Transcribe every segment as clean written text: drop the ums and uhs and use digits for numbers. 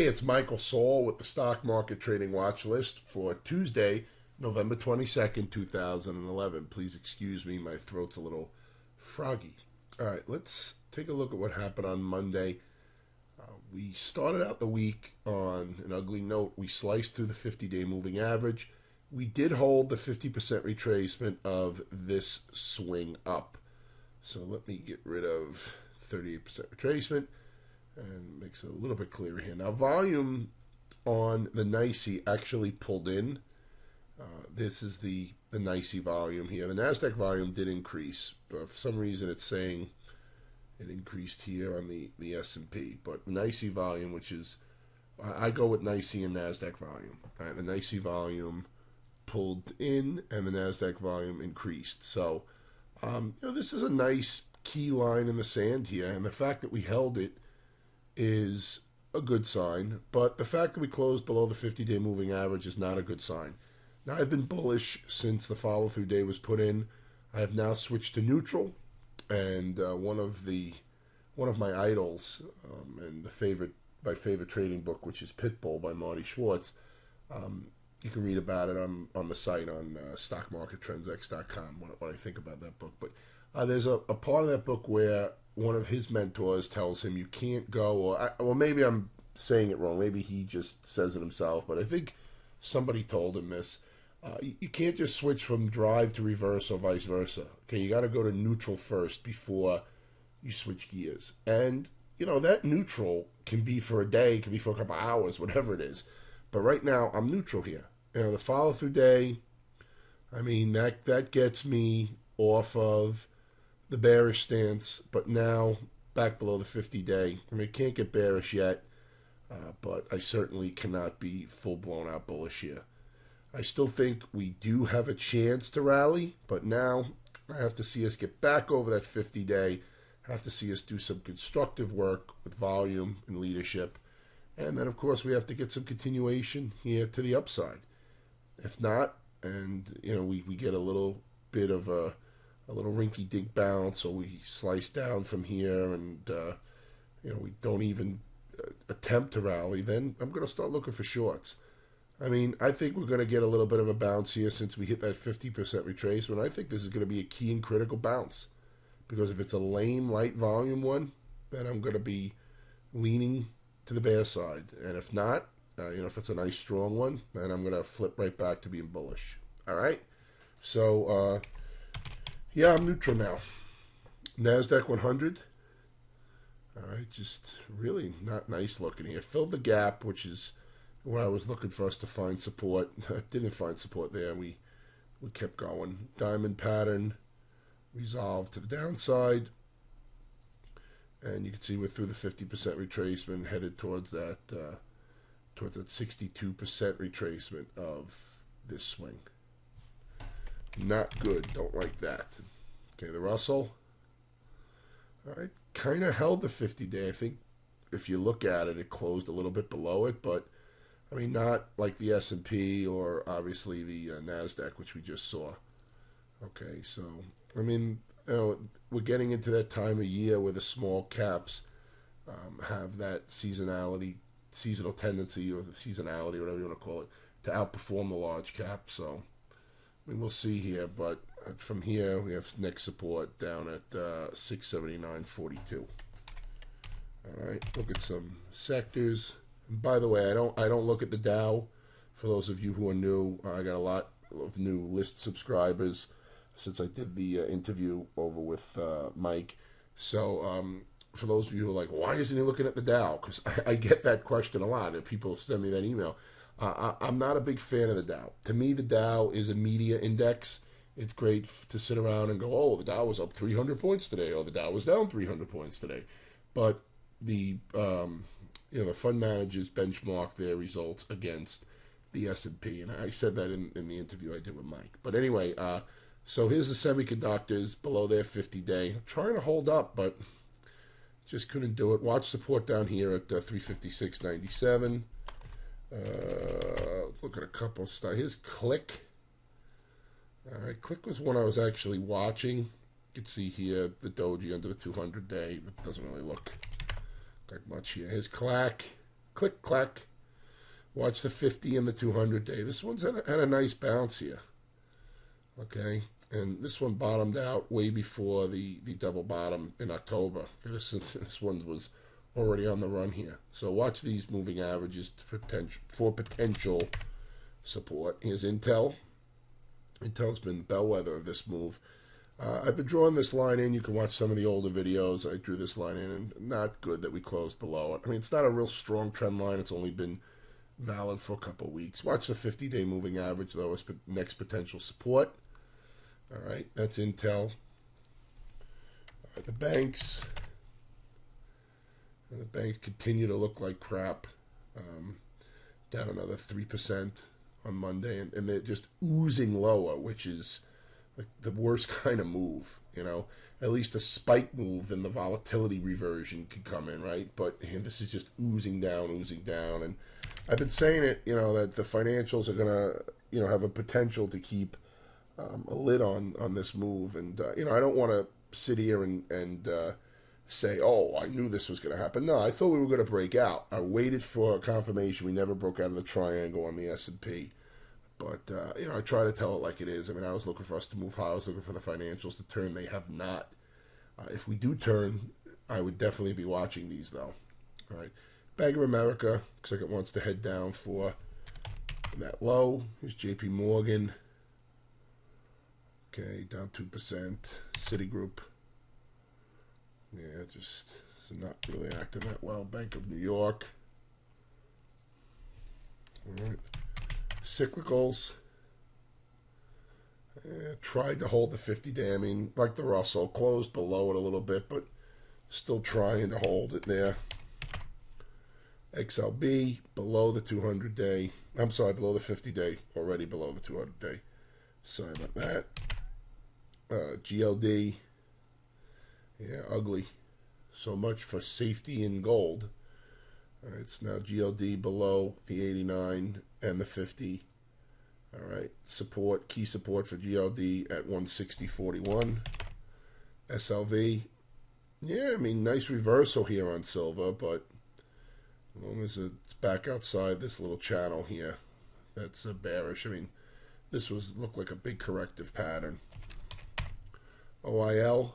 It's Michael Saul with the Stock Market Trading Watch List for Tuesday, November 22nd, 2011. Please excuse me, my throat's a little froggy. All right, let's take a look at what happened on Monday. We started out the week on an ugly note. We sliced through the 50-day moving average. We did hold the 50% retracement of this swing up. So let me get rid of 38% retracement. And makes it a little bit clearer here. Now, volume on the NYSE actually pulled in. This is the NYSE volume here. The NASDAQ volume did increase, but for some reason it's saying it increased here on the S&P. But the NYSE volume, which is, I go with NYSE and NASDAQ volume. Right? The NYSE volume pulled in and the NASDAQ volume increased. So, this is a nice key line in the sand here. And the fact that we held it is a good sign, but the fact that we closed below the 50-day moving average is not a good sign. Now, I've been bullish since the follow-through day was put in. I have now switched to neutral, and one of my idols and my favorite trading book, which is Pitbull by Marty Schwartz. You can read about it on the site on stockmarkettrendx.com. What I think about that book, but there's a part of that book where one of his mentors tells him you can't go, or maybe I'm saying it wrong. Maybe he just says it himself, but I think somebody told him this. You can't just switch from drive to reverse or vice versa. Okay, you got to go to neutral first before you switch gears. And, that neutral can be for a day, can be for a couple hours, whatever it is. But right now, I'm neutral here. The follow-through day, that gets me off of the bearish stance, but now back below the 50-day. Can't get bearish yet, but I certainly cannot be full-blown out bullish here. I still think we do have a chance to rally, but now I have to see us get back over that 50-day. I have to see us do some constructive work with volume and leadership. And then, of course, we have to get some continuation here to the upside. If not, and, we get a little bit of a little rinky-dink bounce, or we slice down from here and, we don't even attempt to rally, then I'm going to start looking for shorts. I think we're going to get a little bit of a bounce here since we hit that 50% retracement. I think this is going to be a key and critical bounce, because if it's a lame, light volume one, then I'm going to be leaning to the bear side. And if not, if it's a nice, strong one, then I'm going to flip right back to being bullish. All right? So, yeah, I'm neutral now. NASDAQ 100. All right, just really not nice looking here. Filled the gap, which is where I was looking for us to find support. Didn't find support there. We kept going. Diamond pattern resolved to the downside. And you can see we're through the 50% retracement, headed towards that 62% retracement of this swing. Not good. Don't like that. Okay, the Russell. All right, kind of held the 50-day. I think if you look at it, it closed a little bit below it, but not like the S&P or obviously the NASDAQ, which we just saw. Okay, so we're getting into that time of year where the small caps have that seasonal tendency, or the seasonality, whatever you want to call it, to outperform the large cap. So we'll see here, but from here we have next support down at 679.42. All right, look at some sectors. And by the way, I don't look at the Dow. For those of you who are new, I got a lot of new list subscribers since I did the interview over with Mike. So for those of you who are like, why isn't he looking at the Dow? Because I get that question a lot, and people send me that email. I'm not a big fan of the Dow. To me, the Dow is a media index. It's great to sit around and go, oh, the Dow was up 300 points today, or the Dow was down 300 points today. But the the fund managers benchmark their results against the S&P, and I said that in the interview I did with Mike. But anyway, so here's the semiconductors below their 50-day. Trying to hold up, but just couldn't do it. Watch support down here at 356.97. Let's look at a couple of stuff. Here's Click. All right, Click was one I was actually watching. You can see here the doji under the 200-day. It doesn't really look like much here. Here's Clack. Click, Clack. Watch the 50 and the 200-day. This one's had a nice bounce here. Okay, and this one bottomed out way before the double bottom in October. This one was already on the run here. So watch these moving averages for potential support. Here's Intel. Intel's been the bellwether of this move. I've been drawing this line in. You can watch some of the older videos. I drew this line in, and not good that we closed below it. I mean, it's not a real strong trend line. It's only been valid for a couple of weeks. Watch the 50-day moving average, though, as next potential support. All right, that's Intel. The banks. And the banks continue to look like crap. Down another 3% on Monday, and they're just oozing lower, which is like the worst kind of move. At least a spike move, then the volatility reversion could come in, right? But this is just oozing down, and I've been saying it, that the financials are gonna, have a potential to keep a lid on this move, and I don't want to sit here and say, oh, I knew this was going to happen. No, I thought we were going to break out. I waited for confirmation. We never broke out of the triangle on the S&P. But, I try to tell it like it is. I mean, I was looking for us to move high. I was looking for the financials to turn. They have not. If we do turn, I would definitely be watching these, though. All right. Bank of America looks like it wants to head down for that low. Here's JP Morgan. Okay, down 2%. Citigroup. Yeah, just not really acting that well. Bank of New York. All right. Cyclicals. Tried to hold the 50-day. I mean, like the Russell, closed below it a little bit, but still trying to hold it there. XLB below the 200-day. I'm sorry, below the 50-day. Already below the 200-day. Sorry about that. GLD. Yeah, ugly. So much for safety in gold. All right, so now GLD below the 89 and the 50. All right, support, key support for GLD at 160.41. SLV. Yeah, I mean, nice reversal here on silver, but as long as it's back outside this little channel here, that's bearish. I mean, this looked like a big corrective pattern. OIL.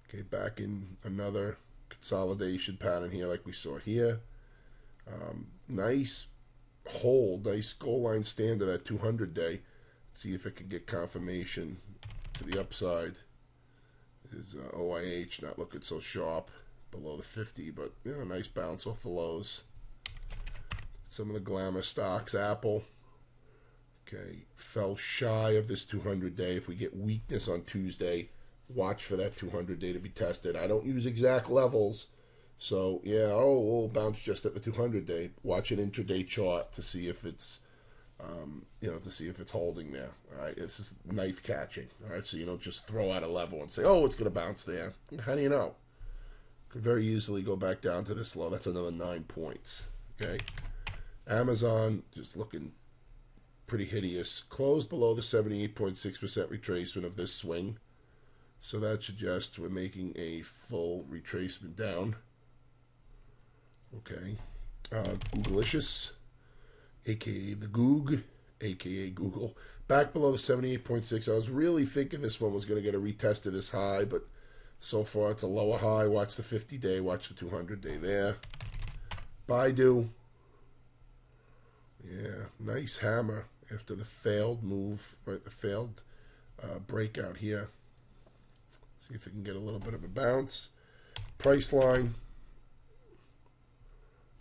Okay, back in another consolidation pattern here like we saw here. Nice hold, nice goal line stand to that 200-day. See if it can get confirmation to the upside. Is OIH not looking so sharp below the 50, but nice bounce off the lows. Some of the glamour stocks, Apple. Okay, fell shy of this 200-day. If we get weakness on Tuesday, watch for that 200-day to be tested. I don't use exact levels, so yeah, we'll bounce just at the 200-day. Watch an intraday chart to see if it's, to see if it's holding there. All right, this is knife catching. All right, so you don't just throw out a level and say, oh, it's going to bounce there. How do you know? Could very easily go back down to this low. That's another 9 points. Okay, Amazon just looking pretty hideous. Closed below the 78.6% retracement of this swing. So that suggests we're making a full retracement down. Okay. Googlicious, a.k.a. the Goog, a.k.a. Google. Back below the 78.6. I was really thinking this one was going to get a retest of this high, but so far it's a lower high. Watch the 50-day. Watch the 200-day there. Baidu. Yeah, nice hammer after the failed move, right? The failed breakout here. See if we can get a little bit of a bounce. Price line.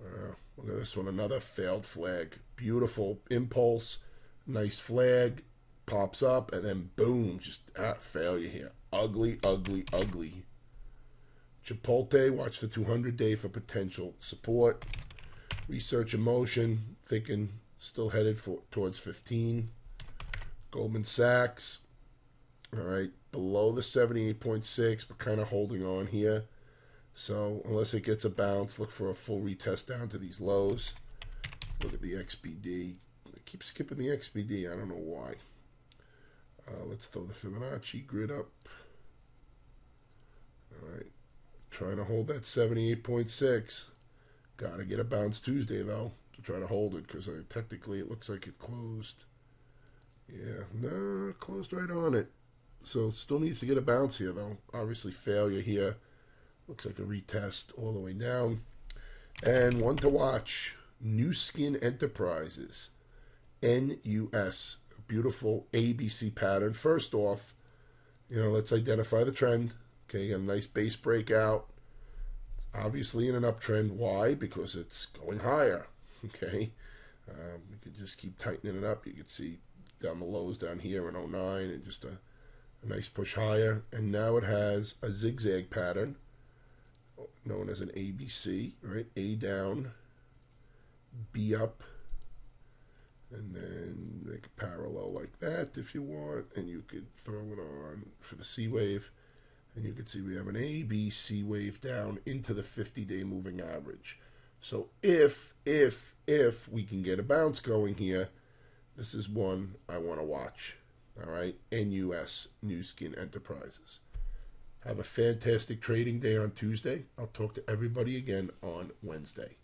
Look at this one, another failed flag. Beautiful impulse, nice flag, pops up, and then boom, just failure here. Ugly, ugly, ugly. Chipotle, watch the 200-day for potential support. Research Emotion, thinking still headed towards 15. Goldman Sachs, all right, below the 78.6, but kind of holding on here. So unless it gets a bounce, look for a full retest down to these lows. Let's look at the XBD. I keep skipping the XBD. I don't know why. Let's throw the Fibonacci grid up. All right. Trying to hold that 78.6. Got to get a bounce Tuesday, though, to try to hold it, because technically it looks like it closed. Yeah, no, it closed right on it. So still needs to get a bounce here, though. Obviously failure here. Looks like a retest all the way down. And one to watch, New Skin Enterprises, NUS, beautiful ABC pattern. First off, let's identify the trend. Okay, got a nice base breakout. It's obviously in an uptrend. Why? Because it's going higher. Okay, we could just keep tightening it up. You can see down the lows down here in 09 and just a nice push higher. And now it has a zigzag pattern known as an ABC, right? A down, B up, and then make a parallel like that if you want, and you could throw it on for the C wave, and you can see we have an A, B, C wave down into the 50-day moving average. So if we can get a bounce going here, this is one I want to watch. All right, NUS, New Skin Enterprises. Have a fantastic trading day on Tuesday. I'll talk to everybody again on Wednesday.